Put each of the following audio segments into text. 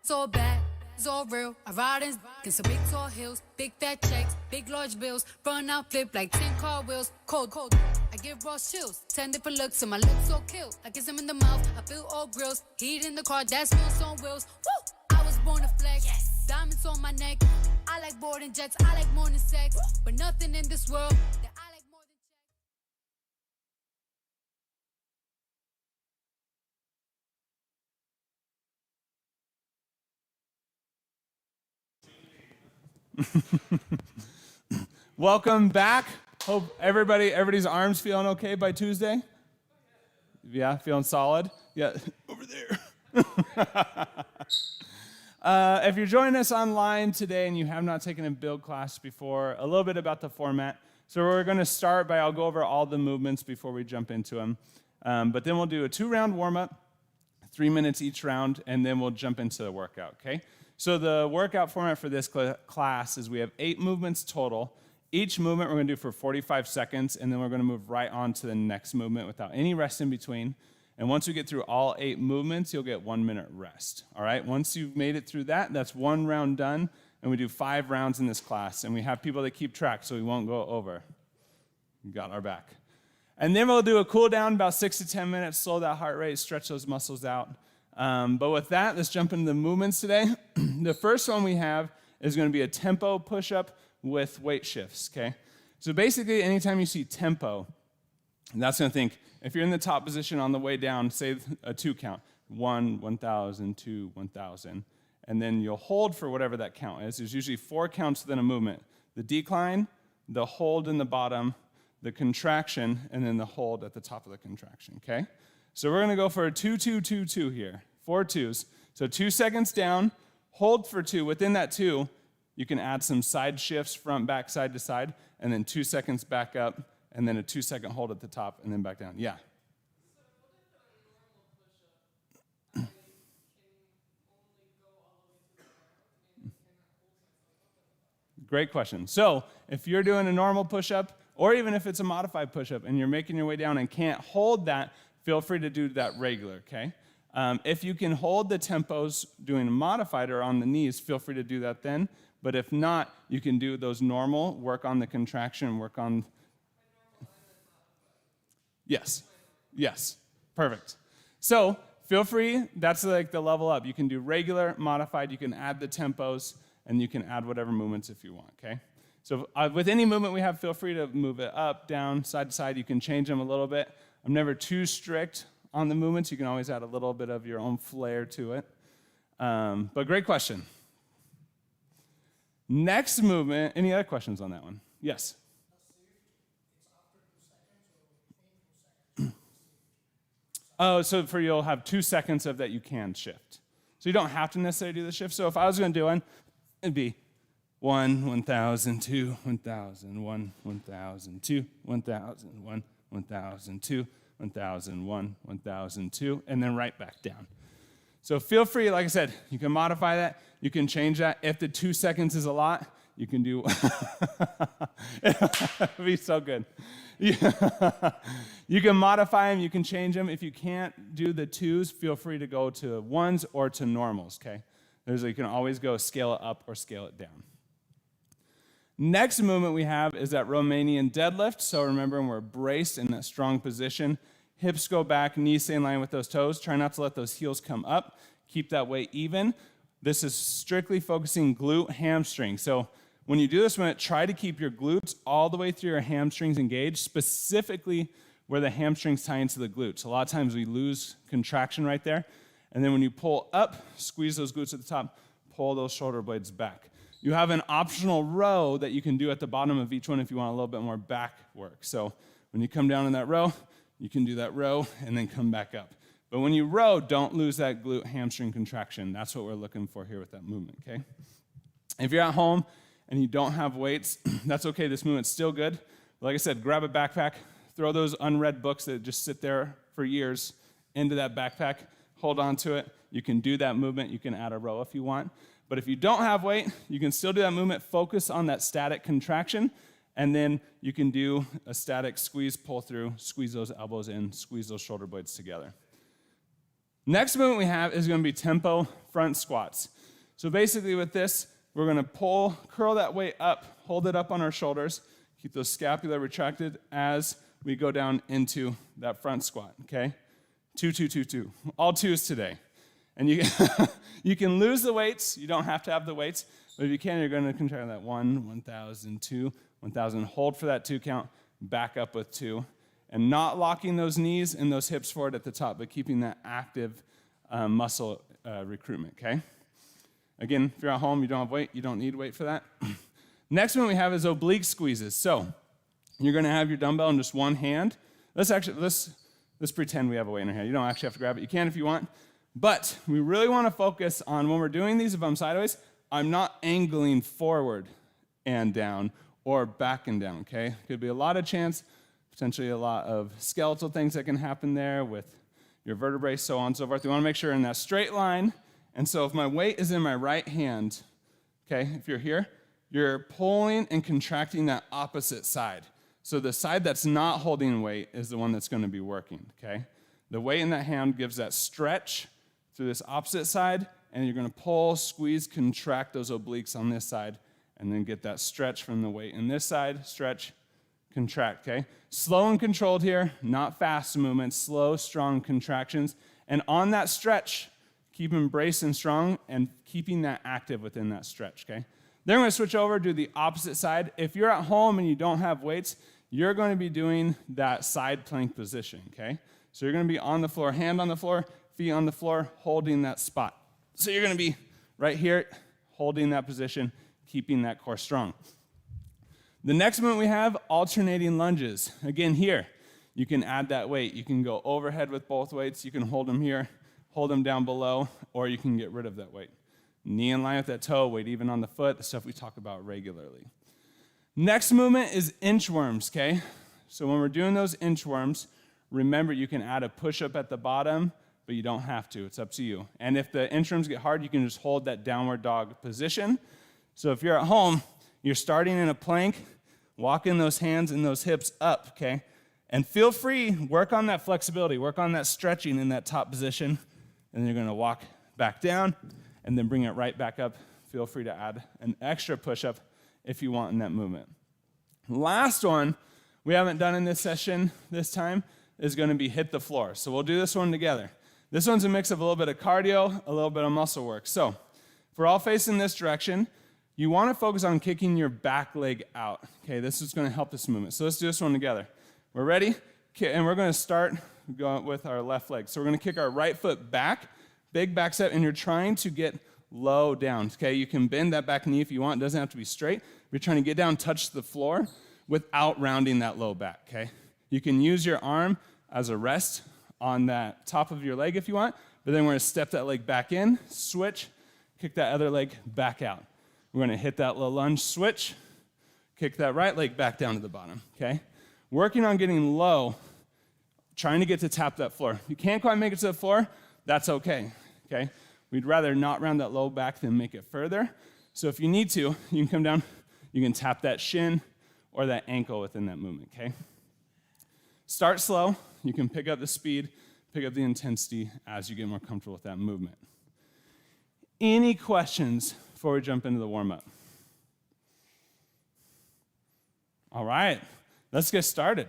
It's all bad, it's all real. I ride in some big tall hills, big fat checks, big large bills. Run out, flip like 10 car wheels. Cold, cold. I give raw chills, 10 different looks, and my lips so kill. I kiss them in the mouth, I feel all grills. Heat in the car, that's wheels on wheels. Woo! I was born to flex, yes. Diamonds on my neck. I like boarding jets, I like more than sex. Woo! But nothing in this world that I like more than Welcome back. Hope everybody's arms feeling okay by Tuesday. Yeah, feeling solid. Yeah, over there. If you're joining us online today and you have not taken a build class before, a little bit about the format. So we're going to start by, I'll go over all the movements before we jump into them. But then we'll do a 2-round warm-up, 3 minutes each round, and then we'll jump into the workout, okay? So the workout format for this class is we have 8 movements total. Each movement we're going to do for 45 seconds, and then we're going to move right on to the next movement without any rest in between. And once we get through all 8 movements, you'll get 1 minute rest. All right? Once you've made it through that, that's 1 round done, and we do 5 rounds in this class. And we have people that keep track, so we won't go over. We got our back. And then we'll do a cool down, about 6 to 10 minutes, slow that heart rate, stretch those muscles out. But with that, let's jump into the movements today. The first one we have is going to be a tempo push-up with weight shifts, okay? So basically, anytime you see tempo, that's going to think, if you're in the top position on the way down, say a 2 count, 1, 1,000, 2, 1,000, and then you'll hold for whatever that count is. There's usually 4 counts within a movement. The decline, the hold in the bottom, the contraction, and then the hold at the top of the contraction, okay? So we're going to go for a 2, 2, 2, 2 here, 4 2s. So 2 seconds down, hold for 2. Within that 2, you can add some side shifts, front, back, side to side, and then 2 seconds back up, and then a 2-second hold at the top, and then back down. Yeah? So what if a normal push-up, I can only go all the way to the ground and cannot hold myself up? Great question. So if you're doing a normal push-up, or even if it's a modified push-up, and you're making your way down and can't hold that, feel free to do that regular, okay? If you can hold the tempos doing a modified or on the knees, feel free to do that then. But if not, you can do those normal, work on the contraction, work on... Yes. Yes. Perfect. So feel free, that's like the level up. You can do regular, modified, you can add the tempos, and you can add whatever movements if you want, okay? So with any movement we have, feel free to move it up, down, side to side. You can change them a little bit. I'm never too strict on the movements. You can always add a little bit of your own flair to it. But great question. Next movement, any other questions on that one? Yes? Oh, so you'll have 2 seconds of that you can shift. So you don't have to necessarily do the shift. So if I was going to do one, it'd be 1, 1,000, 2, 1,000, 1, 1,000, 2, 1,000, 1, 1,000, 2, 1,000, 1, 1,000, 2, and then right back down. So feel free, like I said, you can modify that. You can change that. If the 2 seconds is a lot, you can do... It'd be so good. You can modify them. You can change them. If you can't do the 2s, feel free to go to 1s or to normals, okay? You can always go scale it up or scale it down. Next movement we have is that Romanian deadlift. So remember, we're braced in that strong position. Hips go back, knees stay in line with those toes. Try not to let those heels come up. Keep that weight even. This is strictly focusing glute, hamstring. So when you do this movement, try to keep your glutes all the way through your hamstrings engaged, specifically where the hamstrings tie into the glutes. A lot of times we lose contraction right there. And then when you pull up, squeeze those glutes at the top, pull those shoulder blades back. You have an optional row that you can do at the bottom of each one if you want a little bit more back work. So when you come down in that row, you can do that row and then come back up. But when you row, don't lose that glute hamstring contraction. That's what we're looking for here with that movement, okay? If you're at home and you don't have weights, that's okay. This movement's still good. But like I said, grab a backpack, throw those unread books that just sit there for years into that backpack, hold on to it. You can do that movement. You can add a row if you want. But if you don't have weight, you can still do that movement. Focus on that static contraction, and then you can do a static squeeze, pull through, squeeze those elbows in, squeeze those shoulder blades together. Next movement we have is going to be tempo front squats. So basically with this, we're going to curl that weight up, hold it up on our shoulders, keep those scapula retracted as we go down into that front squat, okay? 2, 2, 2, 2. All twos today. And you can lose the weights. You don't have to have the weights. But if you can, you're going to contract that 1, 1,000, 2, 1,000. Hold for that 2 count. Back up with 2. And not locking those knees and those hips forward at the top, but keeping that active muscle recruitment, okay? Again, if you're at home, you don't have weight, you don't need weight for that. Next one we have is oblique squeezes. So you're going to have your dumbbell in just one hand. Let's pretend we have a weight in our hand. You don't actually have to grab it. You can if you want. But we really want to focus on when we're doing these, if I'm sideways, I'm not angling forward and down or back and down, okay? Could be a lot of chance, potentially a lot of skeletal things that can happen there with your vertebrae, so on and so forth. We want to make sure in that straight line. And so if my weight is in my right hand, okay, if you're here, you're pulling and contracting that opposite side. So the side that's not holding weight is the one that's going to be working, okay? The weight in that hand gives that stretch through this opposite side, and you're going to pull, squeeze, contract those obliques on this side, and then get that stretch from the weight in this side, stretch, contract, okay? Slow and controlled here, not fast movements, slow, strong contractions. And on that stretch, keep them braced and strong and keeping that active within that stretch, okay? Then we're going to switch over to the opposite side. If you're at home and you don't have weights, you're going to be doing that side plank position, okay? So you're going to be on the floor, hand on the floor, feet on the floor, holding that spot. So you're going to be right here, holding that position, keeping that core strong. The next movement we have, alternating lunges. Again, here, you can add that weight. You can go overhead with both weights. You can hold them here, hold them down below, or you can get rid of that weight. Knee in line with that toe, weight even on the foot, the stuff we talk about regularly. Next movement is inchworms, okay? So when we're doing those inchworms, remember you can add a push-up at the bottom, but you don't have to. It's up to you. And if the inchworms get hard, you can just hold that downward dog position. So if you're at home, you're starting in a plank, walking those hands and those hips up, okay? And feel free, work on that flexibility, work on that stretching in that top position, and then you're going to walk back down and then bring it right back up. Feel free to add an extra push-up if you want in that movement. Last one we haven't done in this session this time is going to be hit the floor. So we'll do this one together. This one's a mix of a little bit of cardio, a little bit of muscle work. So if we're all facing this direction, you want to focus on kicking your back leg out. Okay, this is going to help this movement. So let's do this one together. We're ready? And we're going to start going with our left leg. So we're going to kick our right foot back, big back step, and you're trying to get low down. Okay, you can bend that back knee if you want. It doesn't have to be straight. You're trying to get down, touch the floor without rounding that low back, okay? You can use your arm as a rest on that top of your leg if you want, but then we're going to step that leg back in, switch, kick that other leg back out. We're going to hit that little lunge, switch, kick that right leg back down to the bottom, okay? Working on getting low, trying to get to tap that floor. If you can't quite make it to the floor, that's okay, okay? We'd rather not round that low back than make it further. So if you need to, you can come down, you can tap that shin or that ankle within that movement, okay? Start slow. You can pick up the speed, pick up the intensity as you get more comfortable with that movement. Any questions before we jump into the warm-up? All right, let's get started.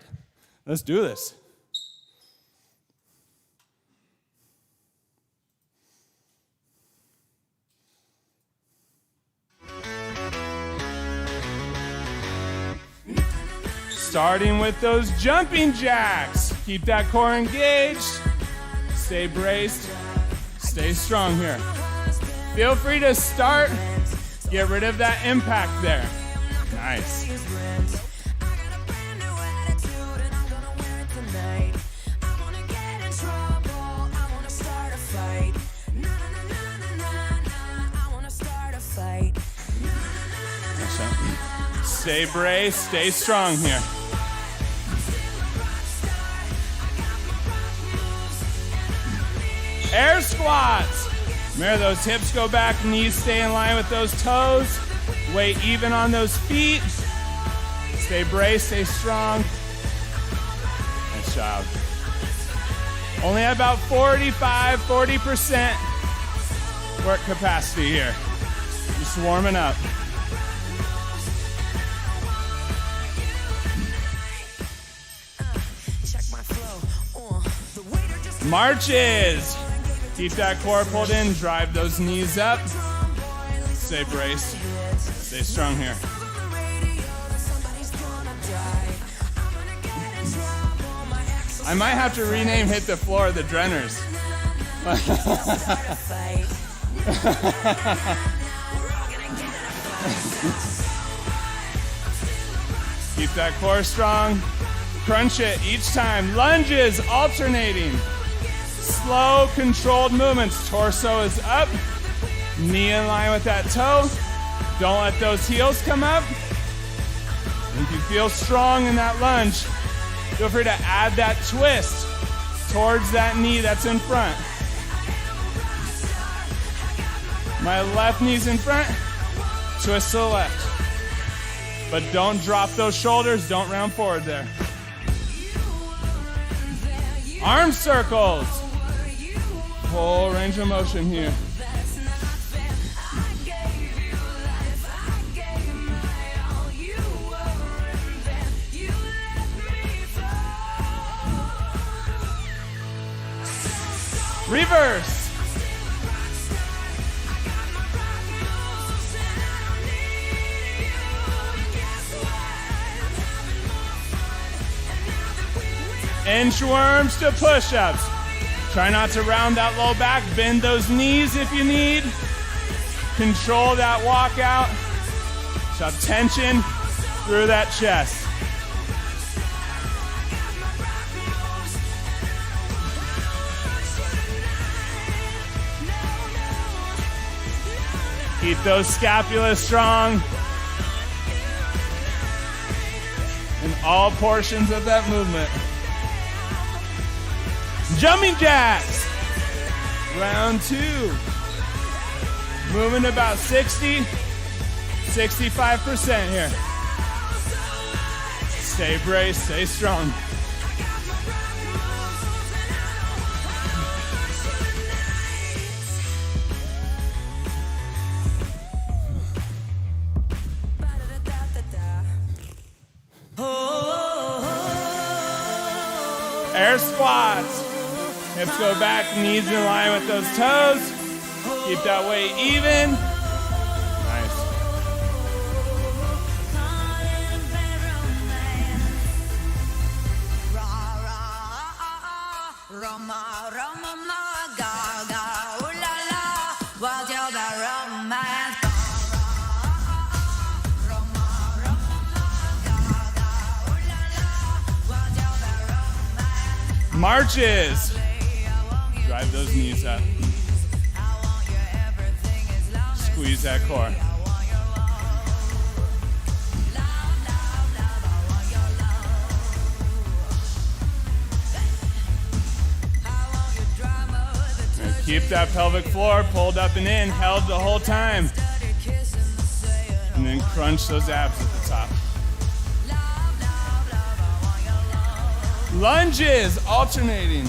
Let's do this. Starting with those jumping jacks. Keep that core engaged. Stay braced. Stay strong here. Feel free to start. Get rid of that impact there. Nice. Stay braced. Stay strong here. Air squats. Remember, those hips go back, knees stay in line with those toes. Weight even on those feet. Stay braced, stay strong. Nice job. Only about 40% work capacity here. Just warming up. Marches. Keep that core pulled in. Drive those knees up. Stay braced. Stay strong here. I might have to rename Hit the Floor the Drenners. Keep that core strong. Crunch it each time. Lunges, alternating. Slow, controlled movements. Torso is up. Knee in line with that toe. Don't let those heels come up. If you feel strong in that lunge, feel free to add that twist towards that knee that's in front. My left knee's in front, twist to the left. But don't drop those shoulders, don't round forward there. Arm circles. Full range of motion here. Reverse. Inchworms to push-ups. Try not to round that low back. Bend those knees if you need. Control that walk out. So tension through that chest. Keep those scapulas strong in all portions of that movement. Jumping jacks. Round 2. Moving about 60, 65% here. Stay braced, stay strong. Air squats. Hips go back, knees in line with those toes. Keep that weight even. Nice. Marches. Drive those knees up. Squeeze that core. And keep that pelvic floor pulled up and in, held the whole time. And then crunch those abs at the top. Lunges, alternating.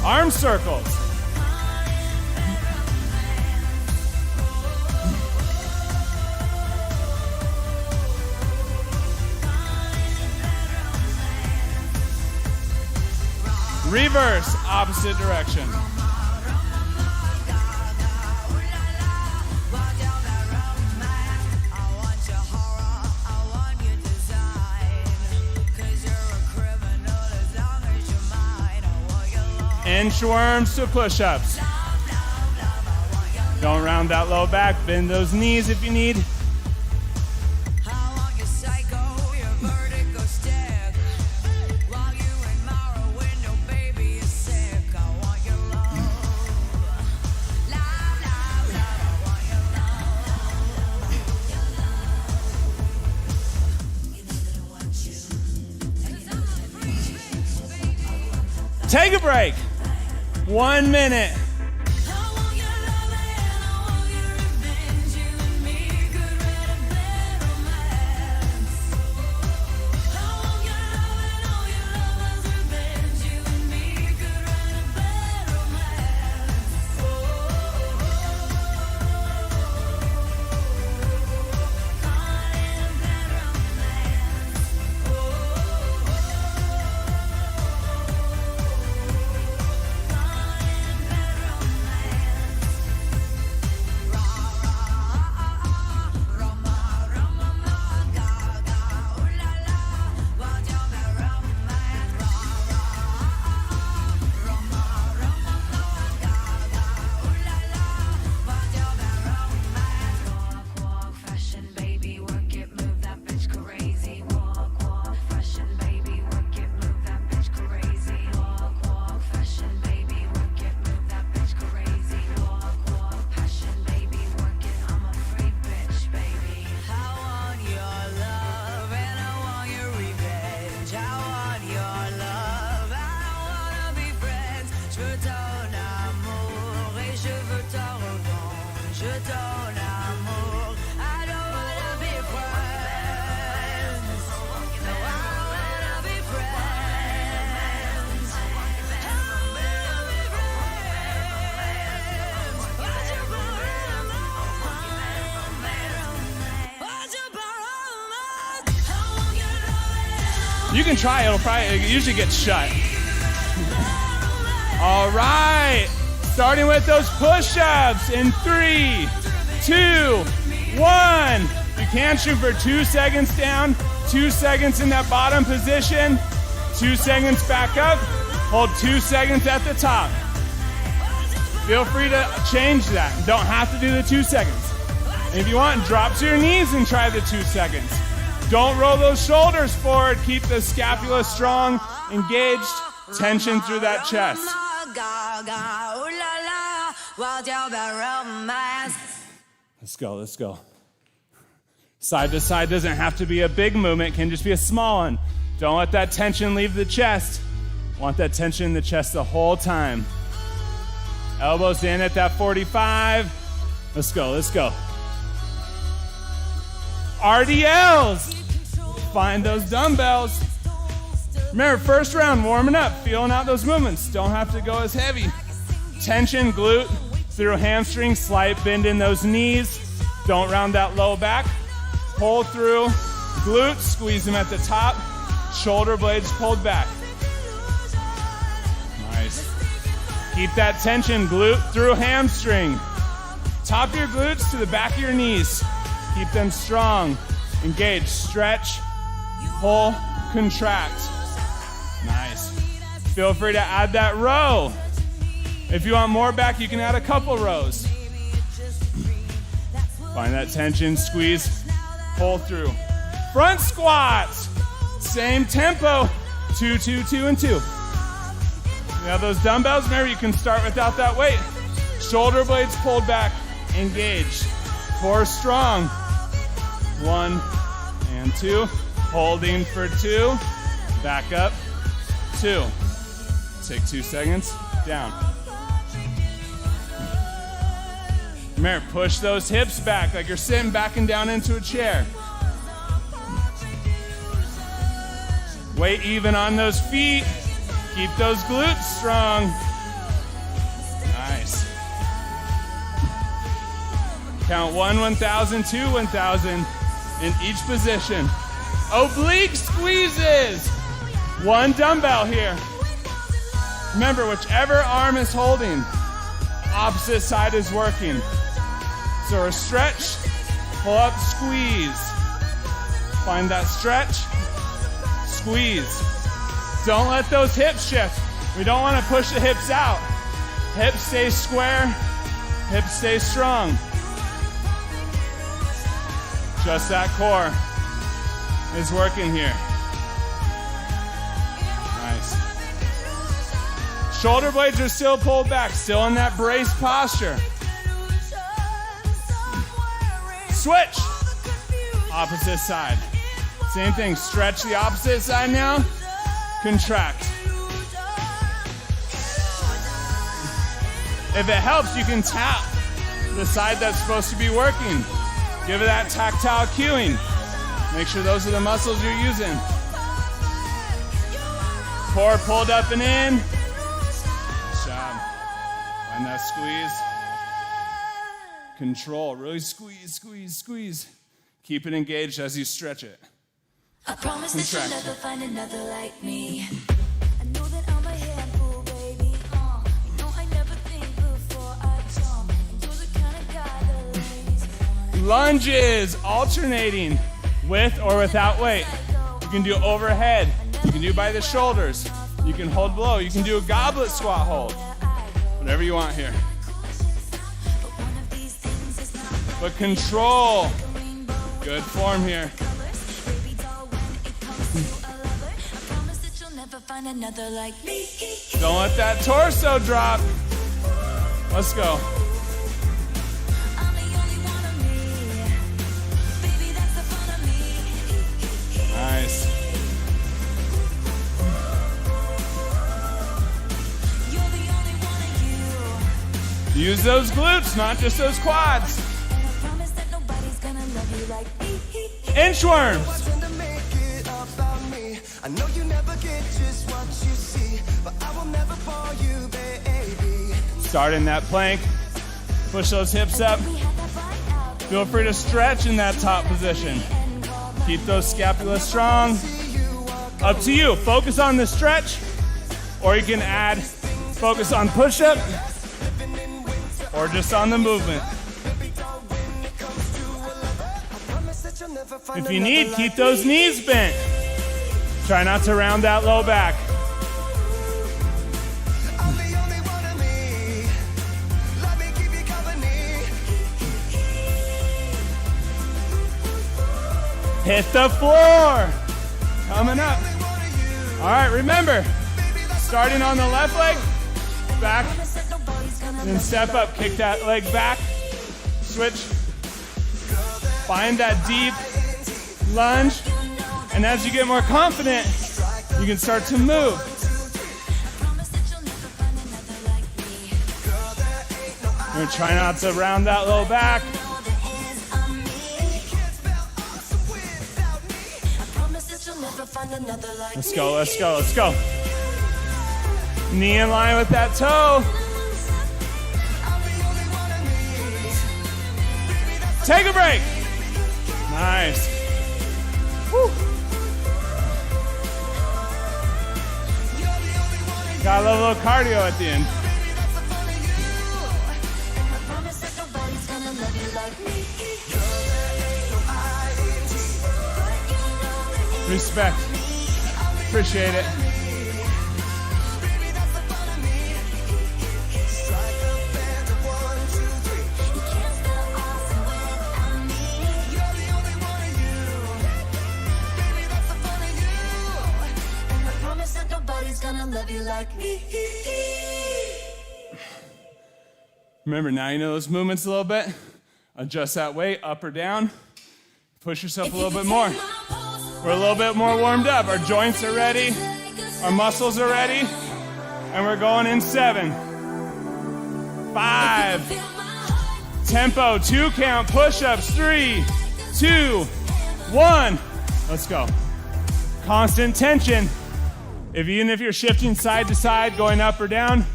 Arm circles. Reverse, opposite direction. Inchworms to push-ups. Don't round that low back. Bend those knees if you need. Take a break. 1 minute. You can try, it usually gets shut. All right, starting with those push-ups in 3, 2, 1. You can shoot for 2 seconds down, 2 seconds in that bottom position, 2 seconds back up, hold 2 seconds at the top. Feel free to change that. You don't have to do the 2 seconds. And if you want, drop to your knees and try the 2 seconds. Don't roll those shoulders forward. Keep the scapula strong, engaged, tension through that chest. Let's go, let's go. Side to side doesn't have to be a big movement, it can just be a small one. Don't let that tension leave the chest. Want that tension in the chest the whole time. Elbows in at that 45. Let's go, let's go. RDLs. Find those dumbbells. Remember, first round, warming up, feeling out those movements. Don't have to go as heavy. Tension, glute, through hamstring, slight bend in those knees. Don't round that low back. Pull through, glutes, squeeze them at the top. Shoulder blades pulled back. Nice. Keep that tension, glute through hamstring. Top your glutes to the back of your knees. Keep them strong. Engage, stretch, pull, contract. Nice. Feel free to add that row. If you want more back, you can add a couple rows. Find that tension, squeeze, pull through. Front squats. Same tempo. 2, 2, 2, and 2. You have those dumbbells, remember you can start without that weight. Shoulder blades pulled back, engage. Core strong. 1 and 2. Holding for 2. Back up. 2. Take 2 seconds. Down. Remember, push those hips back like you're sitting back and down into a chair. Weight even on those feet. Keep those glutes strong. Nice. Count 1, 1,000, 2, 1,000 in each position. Oblique squeezes. 1 dumbbell here. Remember, whichever arm is holding, opposite side is working. So a stretch, pull up, squeeze. Find that stretch, squeeze. Don't let those hips shift. We don't want to push the hips out. Hips stay square, hips stay strong. Just that core is working here. Nice. Shoulder blades are still pulled back, still in that brace posture. Switch. Opposite side. Same thing, stretch the opposite side now. Contract. If it helps, you can tap the side that's supposed to be working. Give it that tactile cueing. Make sure those are the muscles you're using. Core pulled up and in. Good job. Find that squeeze. Control. Really squeeze, squeeze, squeeze. Keep it engaged as you stretch it. I promise that you'll never find another like me. I know that I'm a handful, baby. You know I never think before I jump. And you're the kind of guy the ladies want. Lunges, alternating with or without weight. You can do overhead. You can do by the shoulders. You can hold below. You can do a goblet squat hold. Whatever you want here. But control. Good form here. Find another like me. Don't let that torso drop. Let's go. I'm the only one of me. Baby, that's the fun of me. Nice. You're the only one of you. Use those glutes, not just those quads. And I promise that nobody's gonna love you like me. Inchworms. I know you never get just what you see, but I will never bore you, baby. Start in that plank. Push those hips up. Feel free to stretch in that top position. Keep those scapula strong. Up to you. Focus on the stretch, or you can add focus on push-up, or just on the movement. If you need, keep those knees bent. Try not to round that low back. I'm the only one of me. Let me keep you company. Hit the floor. Coming up. All right, remember, starting on the left leg, back, then step up, kick that leg back, switch. Find that deep lunge. And as you get more confident, you can start to move. You're gonna try not to round that low back. Let's go, let's go, let's go. Knee in line with that toe. Take a break. Nice. Woo. Got a little cardio at the end. Respect. Appreciate it. Remember, now you know those movements a little bit. Adjust that weight up or down. Push yourself a little bit more. We're a little bit more warmed up. Our joints are ready. Our muscles are ready. And we're going in 7, 5. Tempo, 2 count, push-ups, 3, 2, 1. Let's go. Constant tension. Even if you're shifting side to side, going up or down,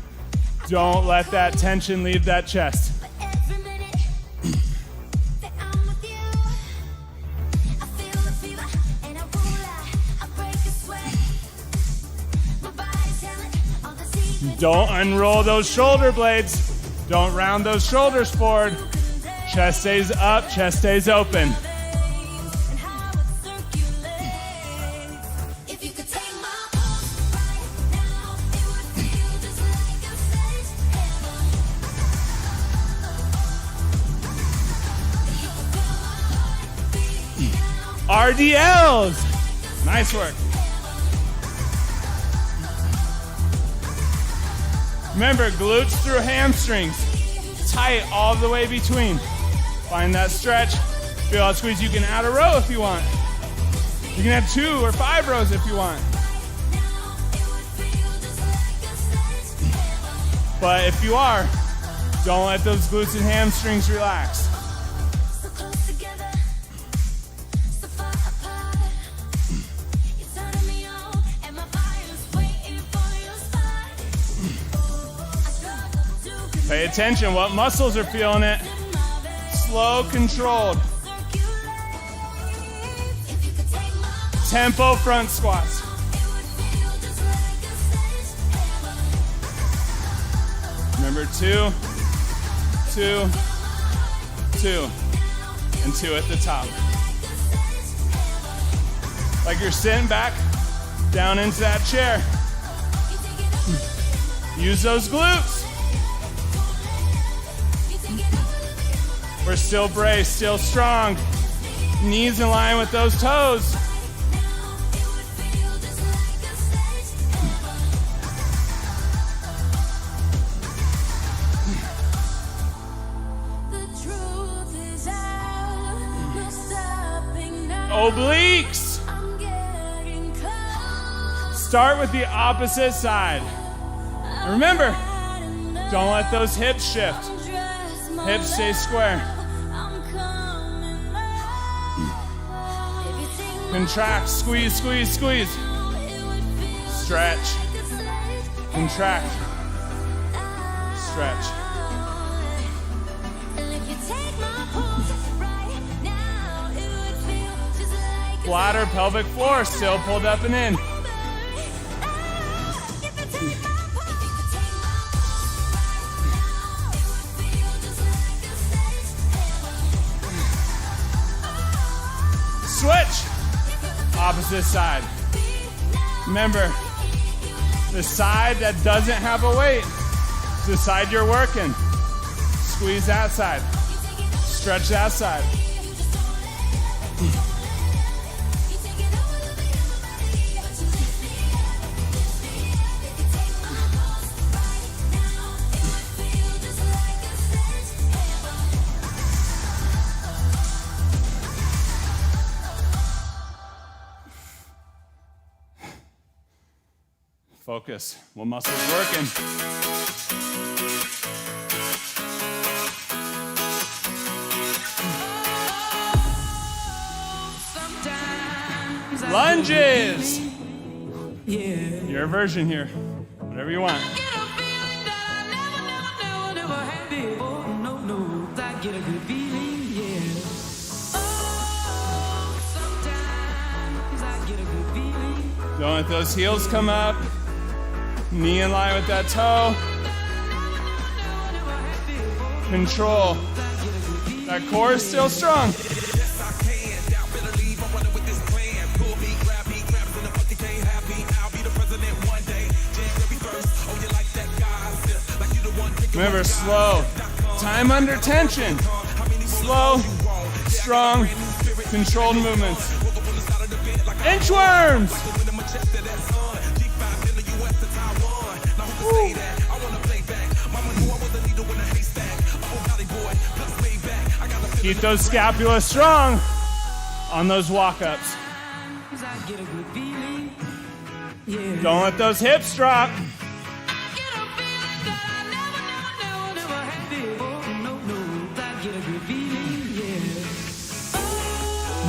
don't let that tension leave that chest. Don't unroll those shoulder blades. Don't round those shoulders forward. Chest stays up, chest stays open. RDLs. Nice work. Remember, glutes through hamstrings. Tight all the way between. Find that stretch. Feel that squeeze. You can add a row if you want. You can add 2 or 5 rows if you want. But if you are, Don't let those glutes and hamstrings relax. So close together, so far apart. You're turning me on, and my fire's waiting for your spot. I struggle to connect Pay attention, what muscles are feeling it? my veins. Slow, controlled. Circulate. If you could take my Tempo front squats. it would feel just like a stage heaven. Remember 2, 2, 2, and 2 at the top. Like you're sitting back, down into that chair. Use those glutes. We're still braced, still strong. Knees in line with those toes. The truth is out, no stopping now. Obliques. I'm getting close. Start with the opposite side. And remember, don't let those hips shift. Hips stay square. I'm coming out. If you take Contract, squeeze, squeeze, squeeze. my it would feel Stretch, like a stage contract, stretch. And if you take my pulse right now, it would feel just like a Bladder, pelvic floor, still pulled up and in. Switch. Opposite side. Remember, the side that doesn't have a weight is the side you're working. Squeeze that side. Stretch that side. Focus. What muscle's working? Lunges. Your version here. Whatever you want. Don't let those heels come up. Knee in line with that toe. Control. That core is still strong. Remember, slow. Time under tension. Slow, strong, controlled movements. Inchworms. Woo. Keep those scapulas strong on those walk-ups. Don't let those hips drop.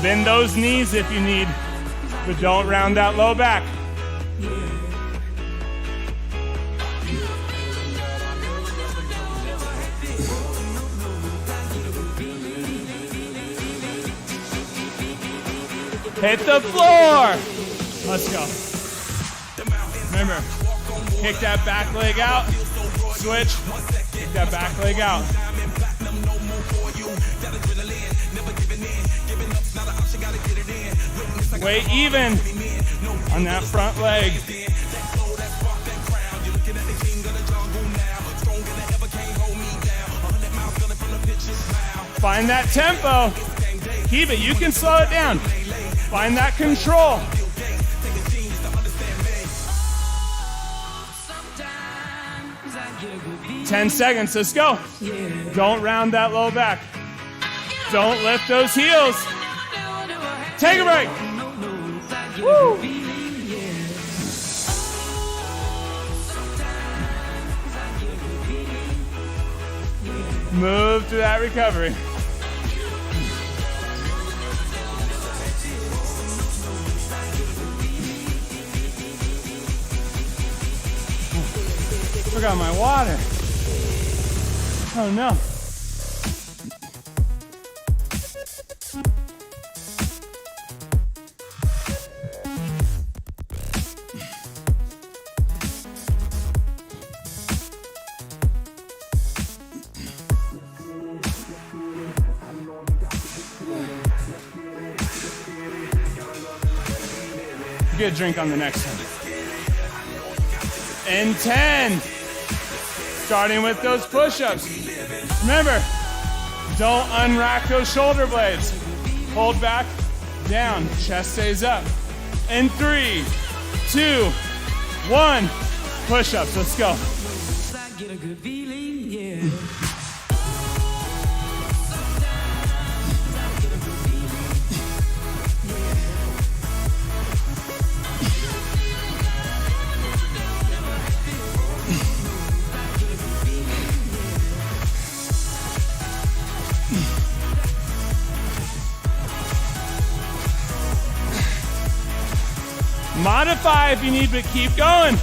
Bend those knees if you need, but don't round that low back. Hit the floor. Let's go. Remember, kick that back leg out. Switch. Kick that back leg out. Weight even on that front leg. Find that tempo. Keep it. You can slow it down. Find that control. Sometimes 10 seconds. Let's go. Don't round that low back. Don't lift those heels. Take a break. Woo. Move through that recovery. Forgot my water. Oh no. Get a drink on the next one. In 10. Starting with those push-ups. Remember, don't unrack those shoulder blades. Hold back, down, chest stays up. In 3, 2, 1, push-ups, let's go. Get a good feeling, yeah. Modify if you need, but keep going.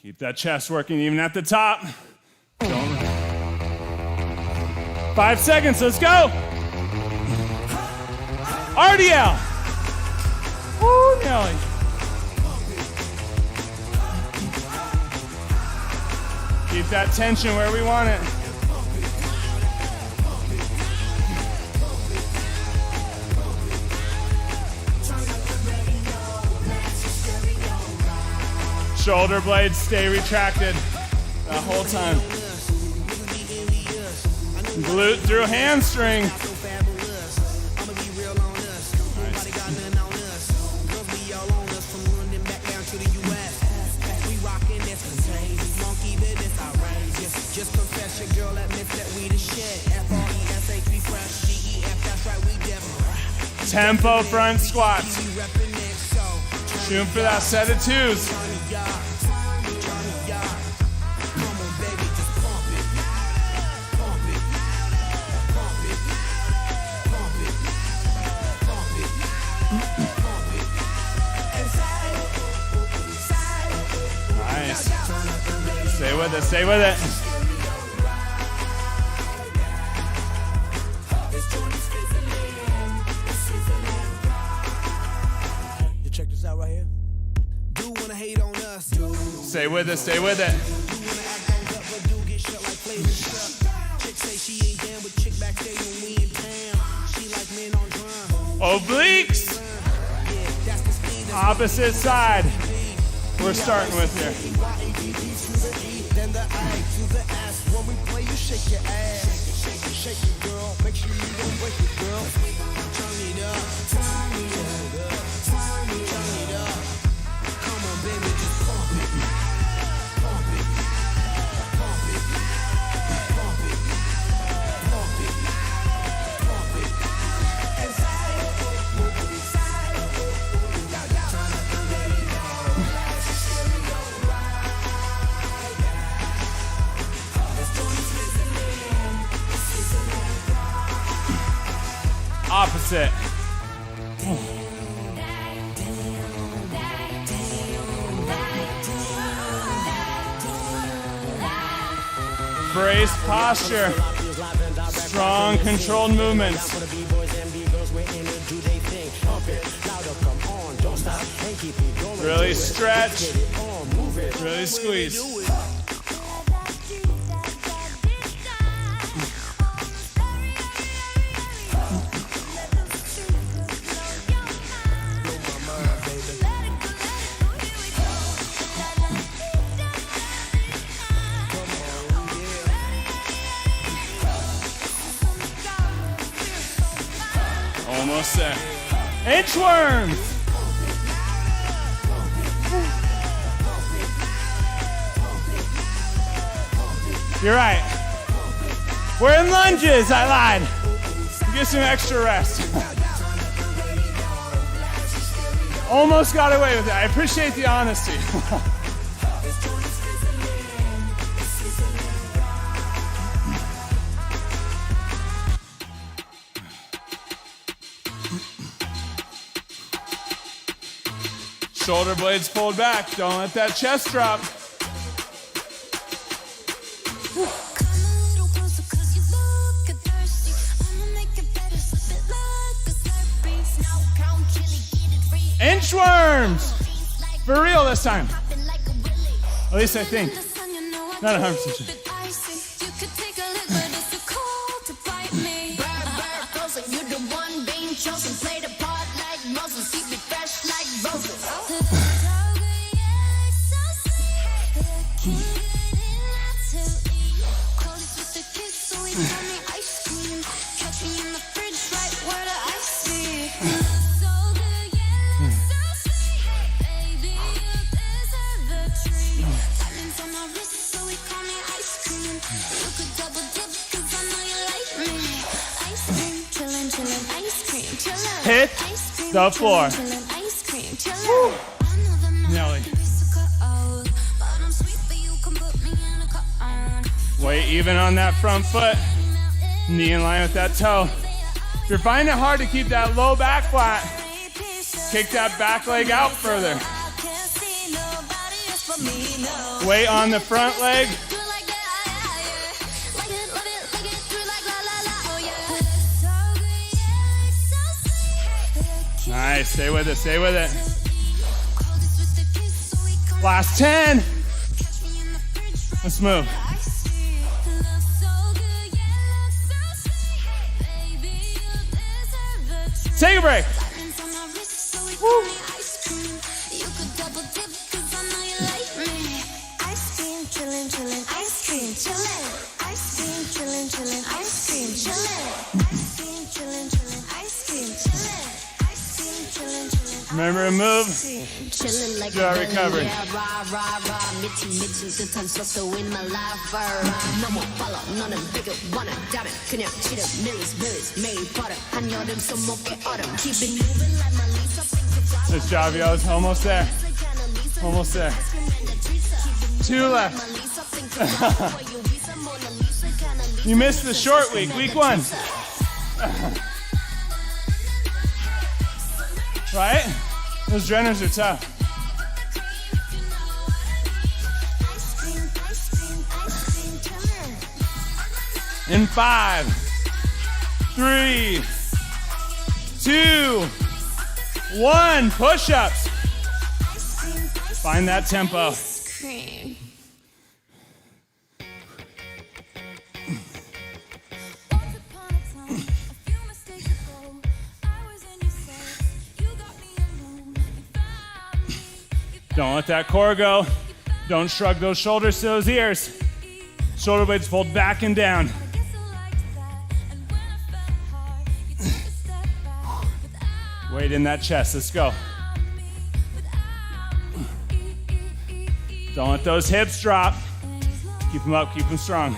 Keep that chest working even at the top. Don't. 5 seconds, let's go. RDL. Woo, Nelly. Keep that tension where we want it. Shoulder blades stay retracted the whole time. Glute through hamstring. Just confess your girl admits that we the shit. F-R-E-S-H, we fresh, G-E-F, that's right, we different. Tempo front squats. Shooting for that set of 2s. Nice. Stay with it, stay with it. Check this out right here. Do wanna hate on us, dude. Stay with it, stay with it. Do wanna act on gut, but do get shut like flavor stuff. Chick say she ain't down, but chick backstage when we in town. She like men on drum. Obliques. Yeah, that's the speed. Opposite side. We're starting with here. Then the I to the S. When we play, you shake your ass. Shake it, girl. Make sure you don't break it, girl. Turn it up. Turn it up. Turn it up. Come on, baby, just pump it. Pump it. Pump it. Pump it. Pump it. Pump it. Inside. Inside. Opposite. Brace posture. Strong, controlled movements. Really stretch. Really squeeze. Almost there. Inchworms. You're right. We're in lunges. I lied. Get some extra rest. Almost got away with it. I appreciate the honesty. Shoulder blades pulled back. Don't let that chest drop. Inchworms! For real this time. At least I think. Not 100% sure. Hit the floor. Woo. Nelly. Weight even on that front foot. Knee in line with that toe. If you're finding it hard to keep that low back flat, kick that back leg out further. Weight on the front leg. Nice, stay with it, stay with it. Last 10. Let's move. Take a break. Woo. Remember to move. Do our recovery. Nice job, yo. It's almost there. Almost there. 2 left. You missed the short week, week 1. Right? Those runners are tough. In 5, 3, 2, 1. Push-ups. Find that tempo. Don't let that core go. Don't shrug those shoulders to those ears. Shoulder blades fold back and down. Weight in that chest. Let's go. Don't let those hips drop. Keep them up. Keep them strong.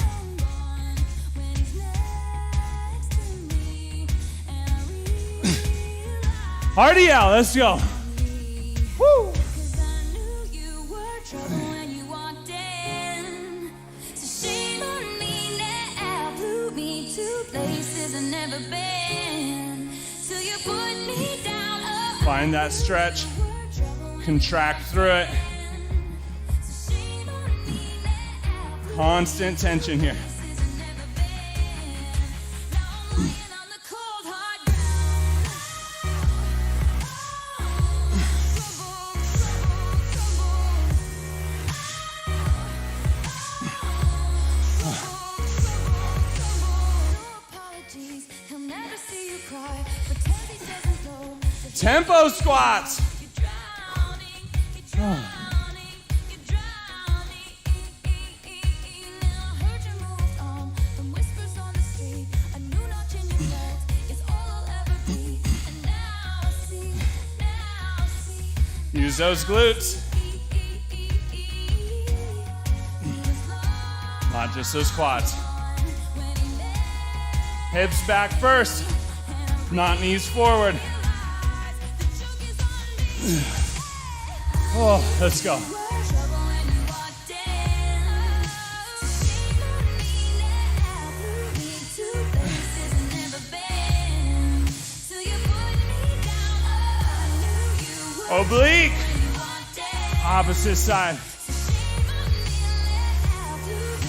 RDL. Let's go. Woo. Find that stretch. Contract through it. Constant tension here. Tempo squats. Use those glutes. Not just those quads. Hips back first, not knees forward. Oh, let's go. Oblique. Opposite side.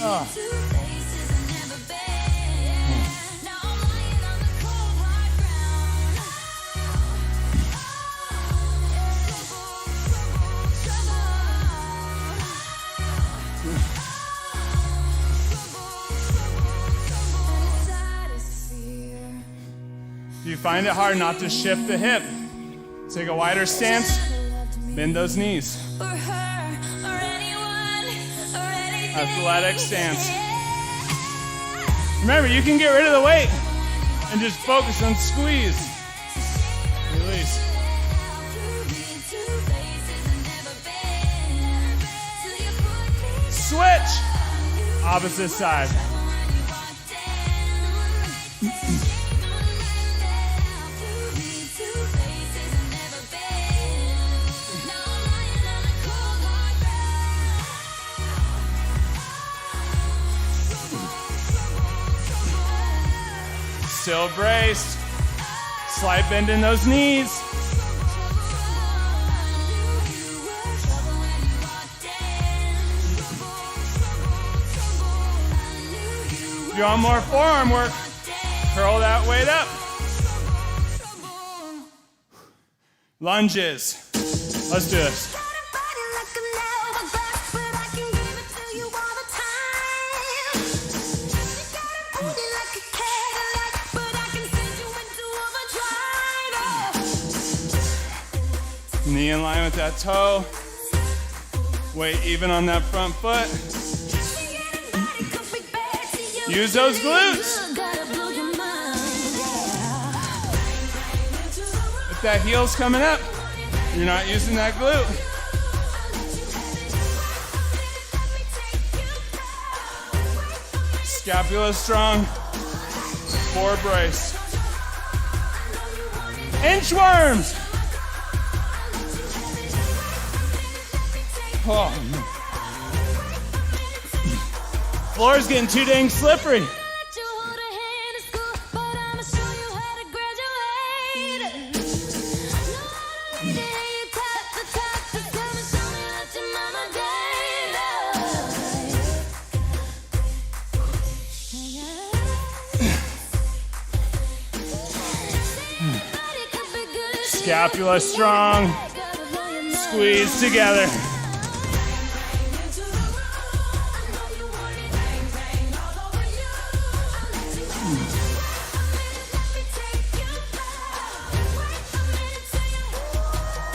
Oh. Do you find it hard not to shift the hip? Take a wider stance, bend those knees. Athletic stance. Remember, you can get rid of the weight and just focus on squeeze. Release. Switch. Opposite side. Still braced. Slight bend in those knees. If you want more forearm work, curl that weight up. Lunges. Let's do this. Knee in line with that toe. Weight even on that front foot. Use those glutes. If that heel's coming up, you're not using that glute. Scapula strong. Core brace. Inchworms. Oh. Floor's getting too dang slippery. Scapula strong. Squeeze together.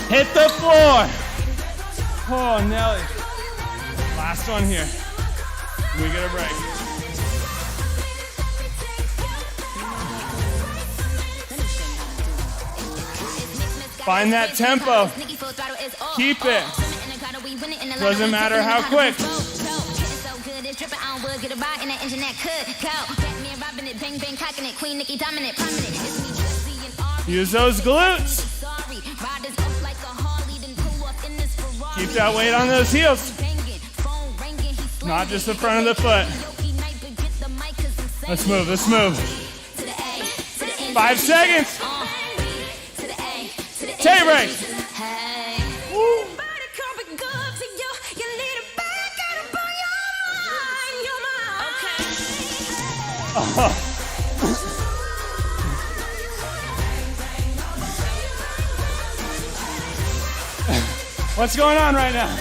Hit the floor. Oh, Nelly. Last one here. We get a break. Find that tempo. Keep it. Doesn't matter how quick. Use those glutes. Keep that weight on those heels. Not just the front of the foot. Let's move, let's move. 5 seconds. Take a break. Woo. Oh. What's going on right now?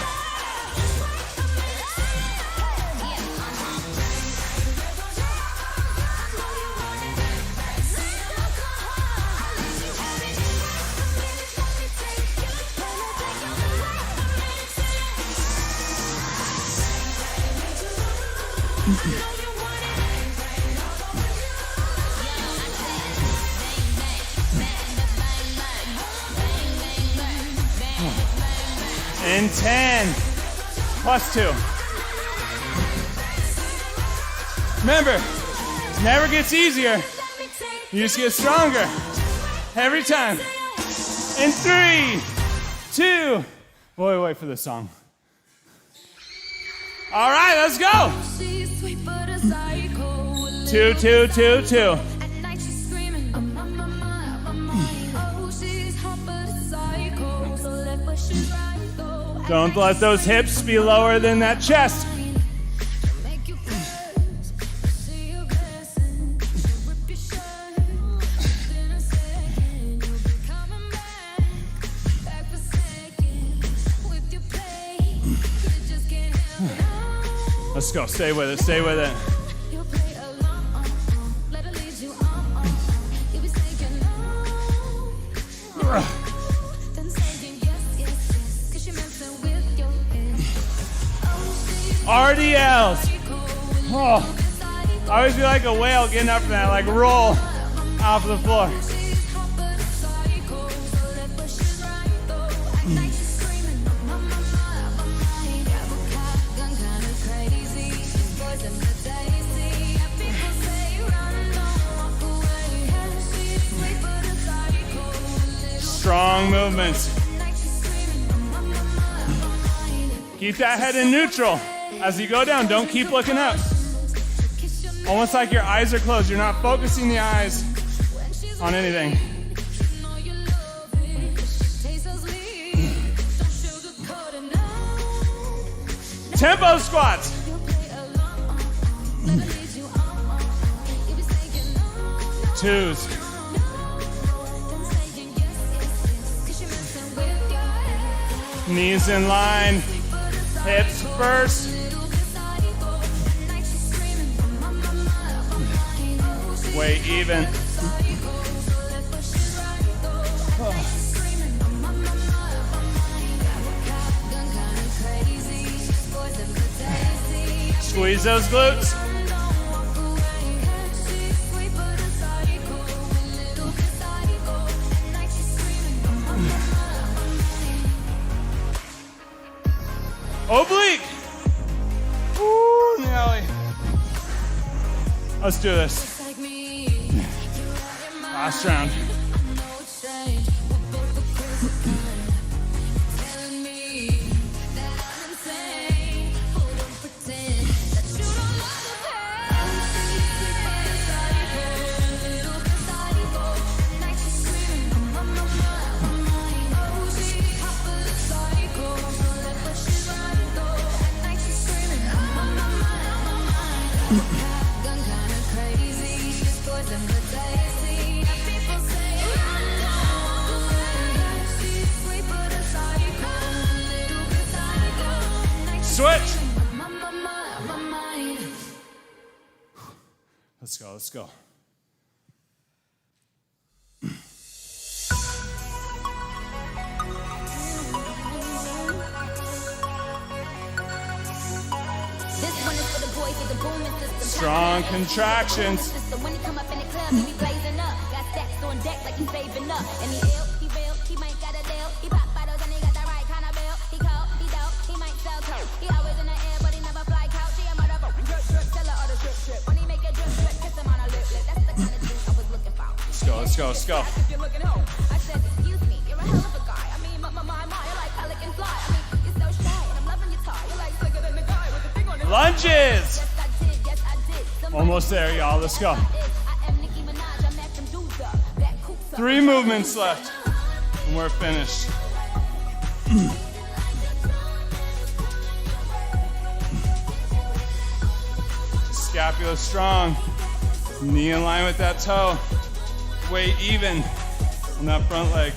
In 10, +2. Remember, it never gets easier. You just get stronger every time. In 3, 2. Wait for the song. All right, let's go. 2, 2, 2, 2. Don't let those hips be lower than that chest. Let's go. Stay with it. Stay with it. RDLs. Oh, I always feel like a whale getting up from that, like roll off the floor. Strong movements. Keep that head in neutral. As you go down, don't keep looking up. Almost like your eyes are closed. You're not focusing the eyes on anything. Tempo squats. Twos. Knees in line. Hips first. Weight even. Squeeze those glutes. Oblique. Ooh, Nelly. Let's do this. Last round. Switch. Let's go, let's go. Strong contractions. When he come up in the club, he be blazing up. Got stacks on deck like he's saving up. And he ill, he real, he might got a deal. He pop bottles and he got the right kind of bill. He cold, he dope, he might sell coke. He always in the air, but he never fly couch. He a motherfucker, drip, drip, tell her all the drip, drip. When he make a drip, drip, kiss him on a lip, lip. That's the kind of thing I was looking for. Let's go, let's go, let's go. If you're looking home, I said, excuse me, you're a hell of a guy. I mean, my, you're like pelican fly. I mean, you're so shy, and I'm loving your tie. You're like slicker than the guy with the thing on his lunges. Almost there, y'all. Let's go. 3 movements left, and we're finished. Scapula strong. Knee in line with that toe. Weight even on that front leg.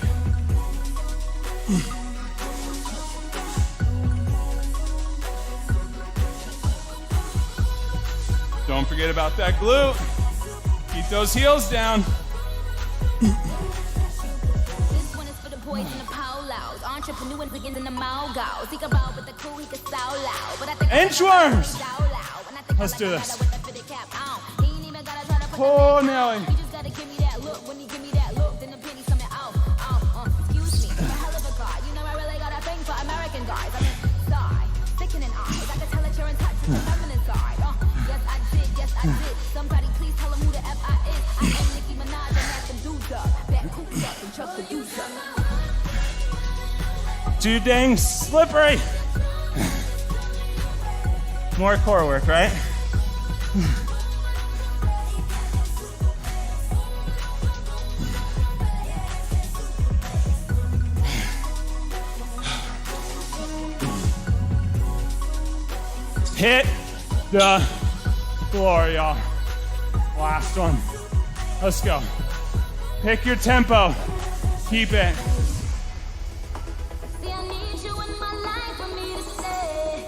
Don't forget about that glute. Keep those heels down. This one is for the boys in the polos. Entrepreneur begins in the mogos. Think about with the crew, he can sound loud. But I think inchworms. Let's do this. Oh, Nelly. You just gotta give me that look. When you give me that look, then the penny's coming out. Excuse me, you're a hell of a guy. You know I really got a thing for American guys. I mean, sigh, sickening eyes. I can tell that you're in touch with the feminine side. Yes, I did. Somebody please tell him who the F I is. I am Nicki Minaj and that's some dudes up. Back cooped up and chuck the deuce up. too dang slippery. More core work, right? Hit the floor, y'all. Last one. Let's go. Pick your tempo. Keep it. See, I need you in my life for me to stay.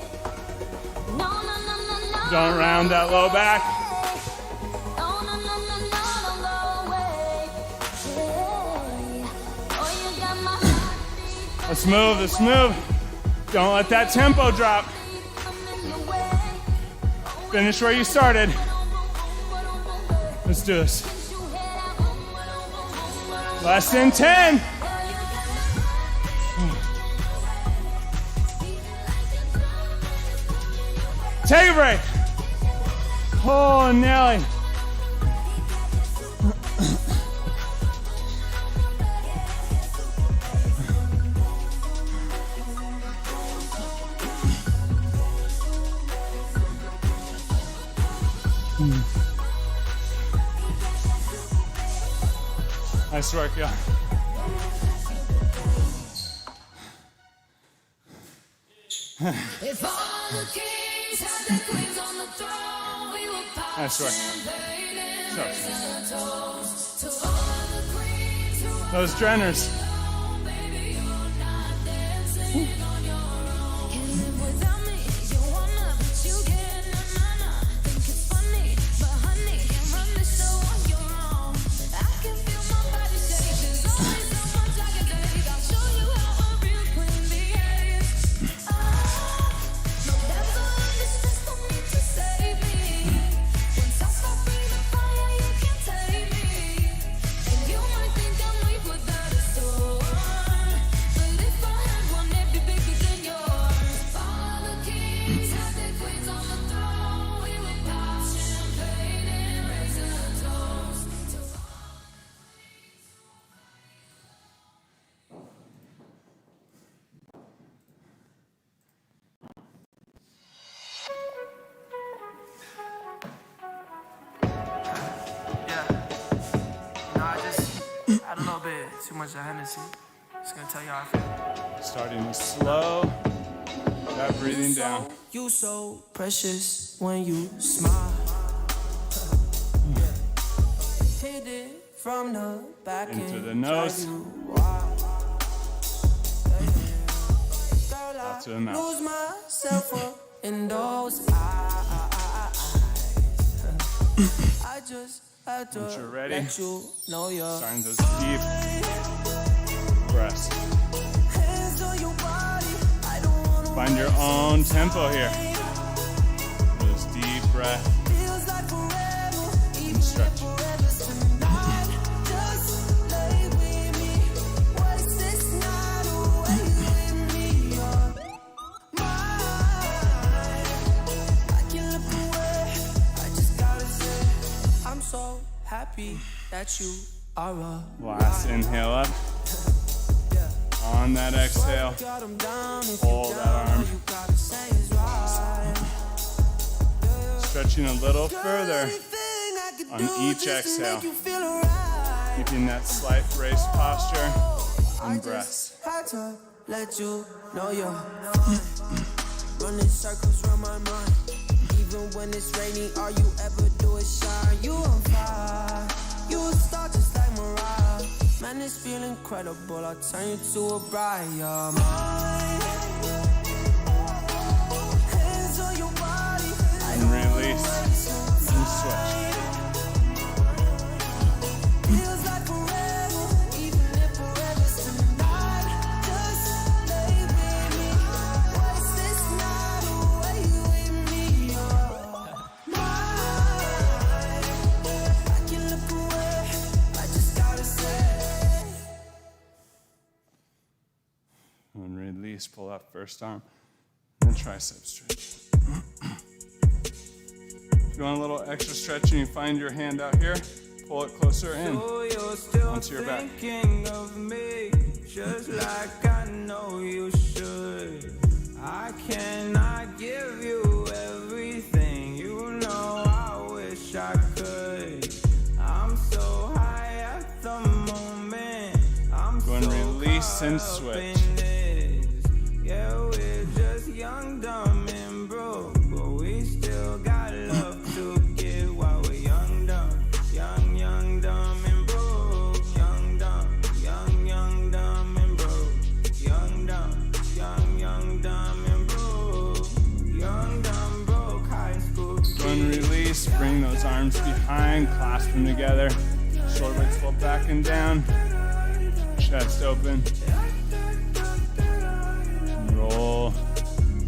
No, no, no, no, no. Don't round that low back. No, no, no, no, no, don't go away. Yeah. Oh, you got my heartbeat. Let's move, let's move. Don't let that tempo drop. I'm in your way. Finish where you started. Let's do this. Less than 10. Take a break. Oh, Nelly. Nice work, y'all. If all the kings had their queens on the throne, we would pop Nice work. champagne and So, raise a toast to all the queens who are those Drenners. alone. Baby, you're not dancing on your own. Can't live without me. You wanna, but you can't. Na. Think it's funny, but honey, can't run this show on your own. I can feel my body shake. There's only so much I can take. I'll show you how a real queen behaves. No, there's no distress, don't need to save me. Once I start breathing fire, you can't take me. And you might think I'm weak without a sword, but if I had one, it'd be bigger than yours. All the kings had their queens on the throne. We would pop champagne and raise a toast to all. Yeah. No, I just had a little bit too much of Hennessy. Just gonna tell you how I feel. Starting to slow. That breathing down. You so precious when you smile. Hit it from the back Into and the nose. drive you wild. Girl, Out to the I mouth. lose myself up in those eyes. I just had to Once you're ready, let you know you're starting those deep breaths. hands on your body. I don't wanna Find your own tempo here. Those deep breath feels like forever, even and stretch. forever's tonight. Just lay with me. What's this night away with me? You're mine. I can't look away. I just gotta say, I'm so happy that you are a Last inhale up. On that exhale, got 'em down. If pull you that down, arm. you gotta say is right. Stretching a little further Anything I could on do each just to exhale. make you feel alright. Keeping that slight raised posture I and breaths. just had to let you know you're fine. Running circles around my mind. Even when it's rainy, all you ever do is shine. You on fire. You a star just like Mariah. Man, this feel incredible. I'll turn you to a bride. You're mine. Hands on your body. And release. And switch. Feels like forever, even if forever's tonight. Just lay with me. What's this night away with me? You're mine. I can look away. I just gotta say. And release. Pull that first arm. And tricep stretch. If you want a little extra stretch and you find your hand out here, pull it closer in Oh, you're still onto your back. thinking of me. just like I know you should. I cannot give you everything, you know I wish I could. I'm so high at the moment, I'm Go and so release and caught up switch. in this. Yeah, we're just young, dumb, and broke, but we still got love to give while we're young, dumb, young, dumb, and broke. Young, dumb, young, dumb, and broke. Young, dumb, dumb, and broke. Young, dumb, broke, high school Go and release. Bring those arms behind. Clasp them together. Shoulder blades fold back and down. Chest open. Roll.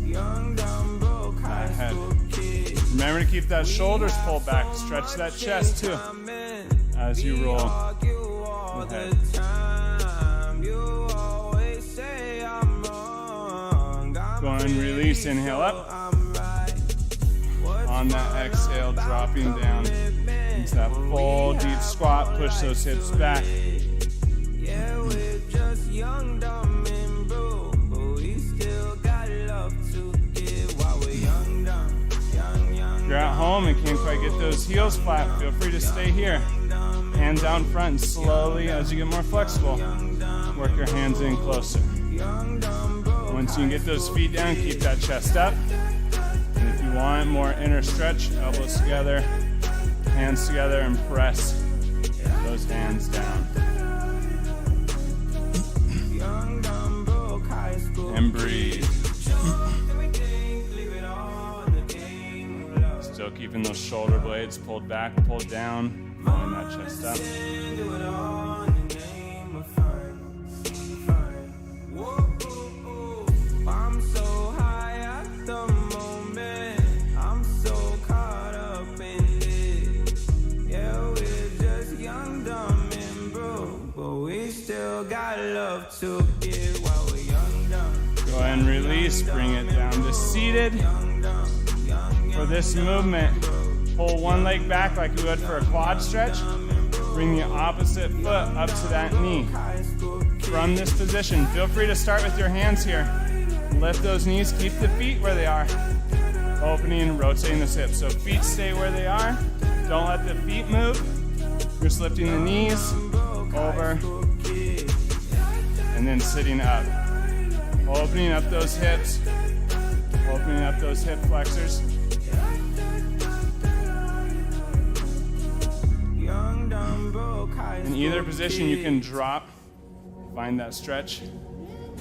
Young, dumb, broke, high Head. school kid. Remember to keep that shoulders pulled back. Stretch that chest too as you roll. All Head. the time, you always say I'm wrong. Go and release. Inhale up. I'm right. On that exhale, dropping down into that full deep squat. Push those hips back. Yeah, we're just young, dumb, and broke, but we still got love to give while we're young, dumb, young. If you're at home and can't quite get those heels flat, feel free to stay here. Hands down front and slowly, as you get more flexible, work your hands in closer. Once you can get those feet down, keep that chest up. And if you want more inner stretch, elbows together, hands together, and press those hands down. And breathe. Still keeping those shoulder blades pulled back, pulled down, pulling that chest up. I'm so high at the moment, I'm so caught up in this. Yeah, we're just young, dumb, and broke, but we still got love to give while we're young, dumb. Go ahead and release, bring it down to seated. For this movement, pull one leg back like we would for a quad stretch. Bring the opposite foot up to that knee. From this position, feel free to start with your hands here. Lift those knees, keep the feet where they are. Opening and rotating the hips. So feet stay where they are. Don't let the feet move. You're just lifting the knees over and then sitting up. Opening up those hips. Opening up those hip flexors. In either position, you can drop, find that stretch,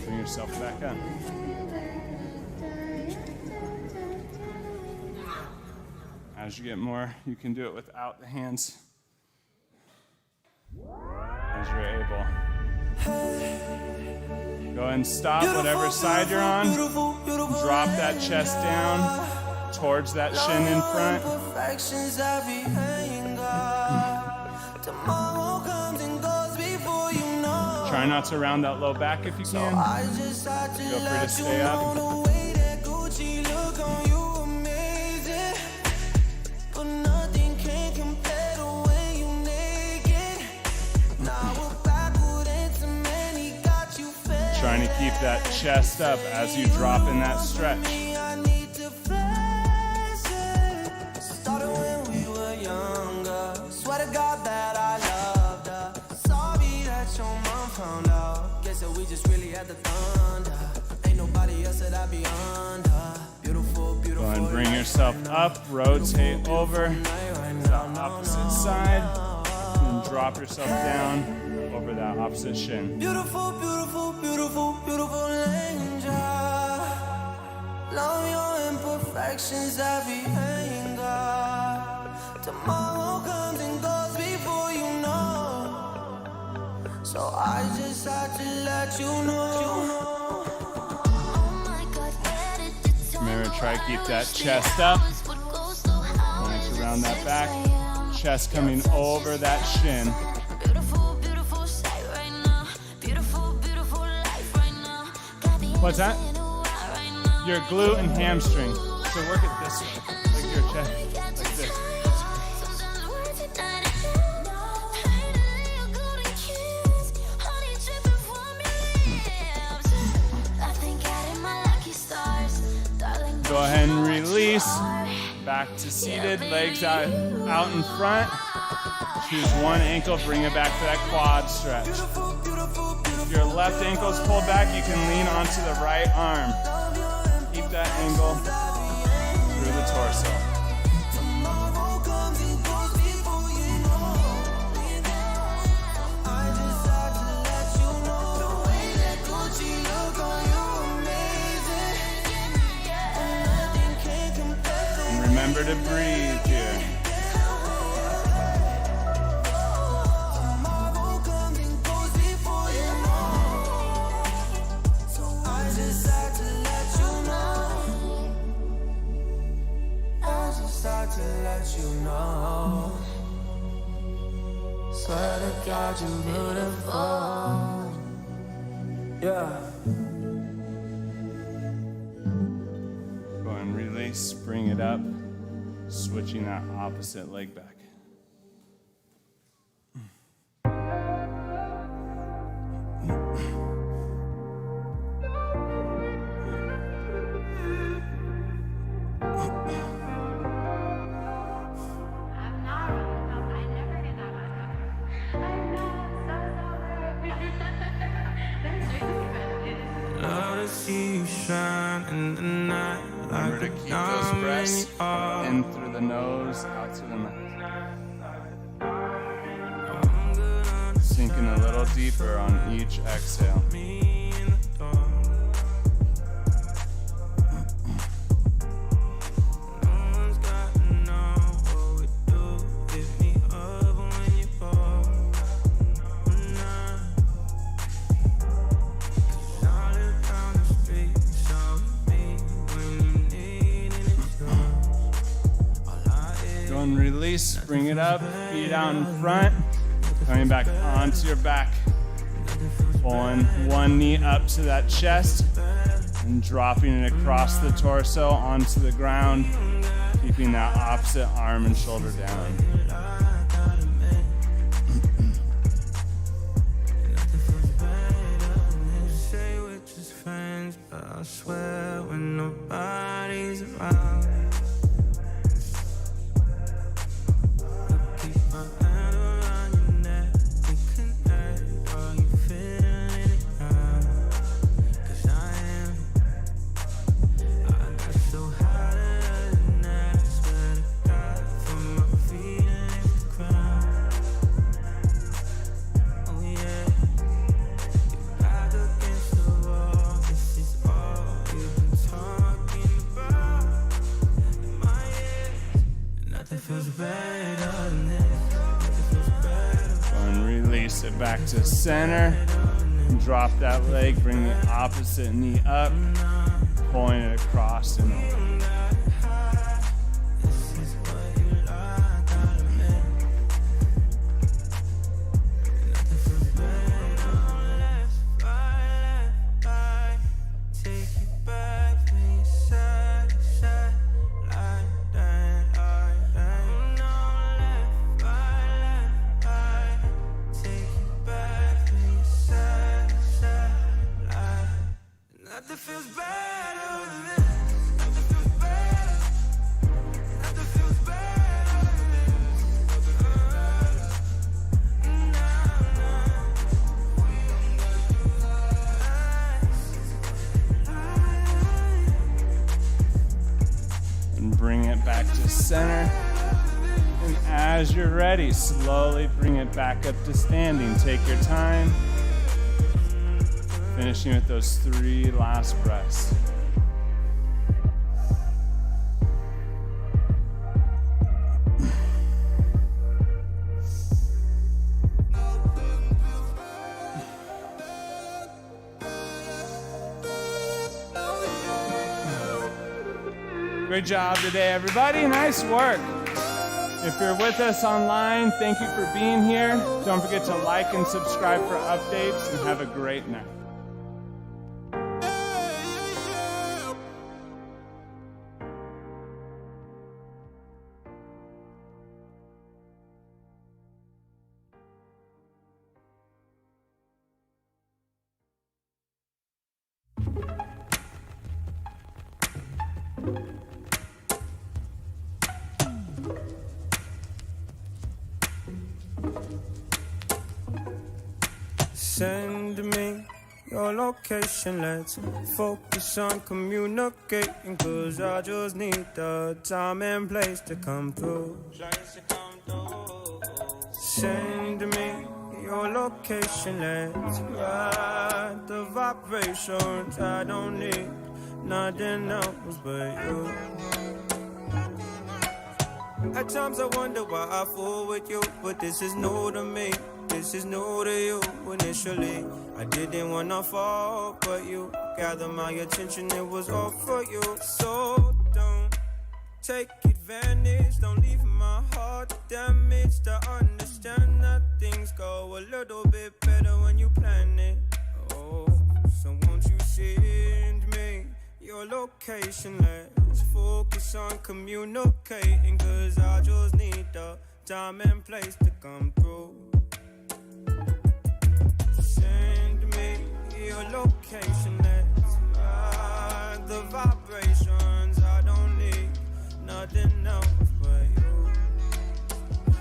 bring yourself back up. As you get more, you can do it without the hands, as you're able. Go ahead and stop whatever side you're on. Drop that chest down towards that shin in front. Try not to round that low back if you can. Feel free to stay up. Trying to keep that chest up as you drop in that stretch. Started when we were younger. Swear to God that I loved her. Sorry that your mom found out. Guess that we just really had the thunder. Ain't nobody else that I be under. Beautiful, beautiful. Go ahead and bring yourself up, rotate over to the opposite side, and drop yourself down over that opposite shin. Beautiful, beautiful, beautiful, beautiful angel. Love your imperfections, every anger. Tomorrow comes and goes before you know. So I just had to let you know. Remember, try to keep that chest up. Points around that back. Chest coming over that shin. What's that? Your glute and hamstring. So work it this way, like your chest, like this. Go ahead and release. Back to seated, legs out in front. Choose one ankle, bring it back to that quad stretch. If your left ankle's pulled back, you can lean onto the right arm. Keep that angle through the torso. And remember to breathe here. To let you know, swear to God you're beautiful. Yeah. Go and release, bring it up, switching that opposite leg back. See you shine in the night. Remember to keep those breaths in through the nose, out through the mouth. Sinking a little deeper on each exhale. And release, bring it up, feet out in front, coming back onto your back. Pulling one knee up to that chest and dropping it across the torso onto the ground, keeping that opposite arm and shoulder down. Say we're just friends, but I swear when nobody's around. And release it back to center. Drop that leg, bring the opposite knee up, pulling it across and over. Nothing feels better than this. Nothing feels better. Nothing feels better than this. And bring it back to center. And as you're ready, slowly bring it back up to standing. Take your time. Finishing with those 3 last breaths. Great job today, everybody. Nice work. If you're with us online, thank you for being here. Don't forget to like and subscribe for updates, and have a great night. Send me your location, let's focus on communicating, cause I just need the time and place to come through. Send me your location, let's ride the vibrations. I don't need nothing else but you. At times I wonder why I fool with you, but this is new to me. This is new to you. Initially, I didn't wanna fall, but you gathered my attention, it was all for you. So don't take advantage, don't leave my heart damaged. I understand that things go a little bit better when you plan it. Oh, so won't you send me your location? Let's focus on communicating, cause I just need the time and place to come through. Send me your location, let's ride the vibrations. I don't need nothing else but you.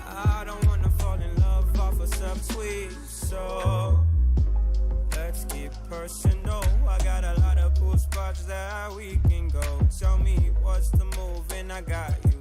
I don't wanna fall in love off a subtweet, so let's get personal. I got a lot of cool spots that we can go. Tell me what's the move and I got you.